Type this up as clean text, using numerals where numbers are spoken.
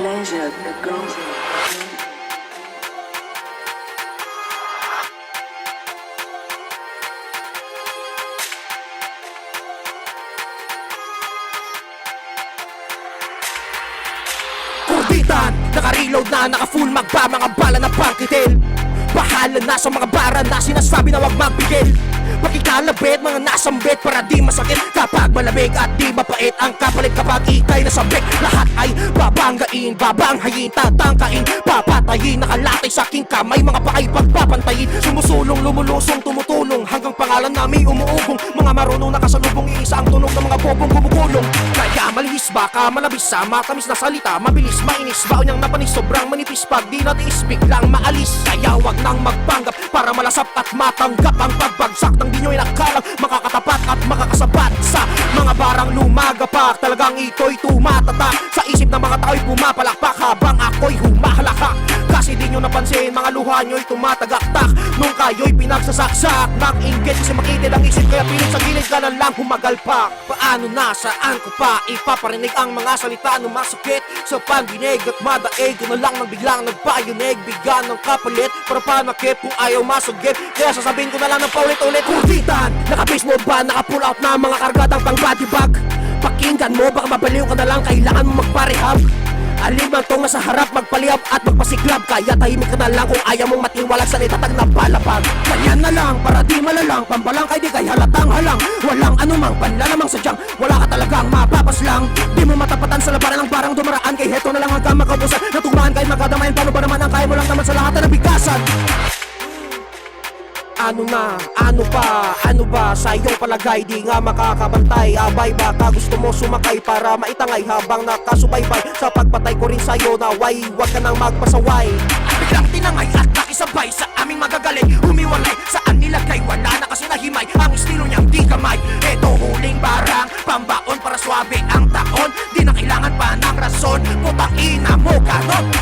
pleasure, the go. Kurditan, naka-reload na, naka-full magpa, mga bala na pangkitil. Bahala na sa mga bara na sinasabi na wag magpigil. Makikalabit, mga nasambit para di masakit kapag malamig at di mapait ang kapalit kapag ikay nasabik. Lahat ay babanggain, babanghayin, tatangkain, papatayin, nakalatay sa aking kamay, mga paay pagpapantayin. Sumusulong, lumulusong, tumutulong hanggang pangalan namin umuugong. Mga marunong nakasalubong, iisa ang tunog ng mga bobong bumugulong. Kaya malihis baka malabis sa matamis na salita, mabilis, mainis, baon niyang napanis, sobrang manipis pag di natiis, biglang maalis. Kaya wag nang magpanggap para malasap at matanggap ang pagbagsak ng di nyo'y nakalang makakatapat at makakasabat sa mga barang lumagapak. Talagang ito'y tumatatak sa isip ng mga tao'y pumapalakpak habang ako'y humahalakak. Kasi di nyo napansin, mga luha nyo'y tumatagaktak nung kayo'y pinagsasaksak ng inggit. Kasi makitid ang isip kaya pilit sa gilid ka na lang humagalpak. Paano na, saan ko pa ipaparinig ang mga salita na masakit sa pandinig at madaig? Ko na lang nang biglang nagpayunig, bigyan ng kapalit para panakip kung ayaw masugip. Kaya sasabihin ko na lang ng paulit-ulit. Kurditan, naka-base mode ba, naka-pull out na mga kargadang pang body bag? Pakinggan mo, baka mabaliw ka na lang, kailangan mo magparehab. Alin man tong nasa harap, magpaliyap at magpasiklab. Kaya tahimik ka na lang kung ayaw mong matiwalag sa itatag na palapag. Ganyan na lang, para di malalang, pambalang kay di kay halatang halang. Walang anumang panlalamang sadyang wala ka talagang mapapaslang. Di mo matapatan sa labanan ng barang dumaraan, kay heto na lang hanggang makaubusan. Natugmaan kay magkadamayan, paano ba naman ang kaya mo lang naman sa lahat na bigasan? Ano na, ano pa, ano ba sa iyong palagay? Di nga makakabantay, abay baka gusto mo sumakay para maitangay habang nakasubaybay sa pagpatay ko rin sa'yo. Naway, huwag ka nang magpasaway. At biglang tinangay at nakisabay sa aming magagaling. Humiwalay, saan nilagay, wala na kasi nahimay ang estilo niyang di kamay. Eto huling barang, pambaon para swabe ang taon. Di na kailangan pa ng rason, putang ina mo ganon.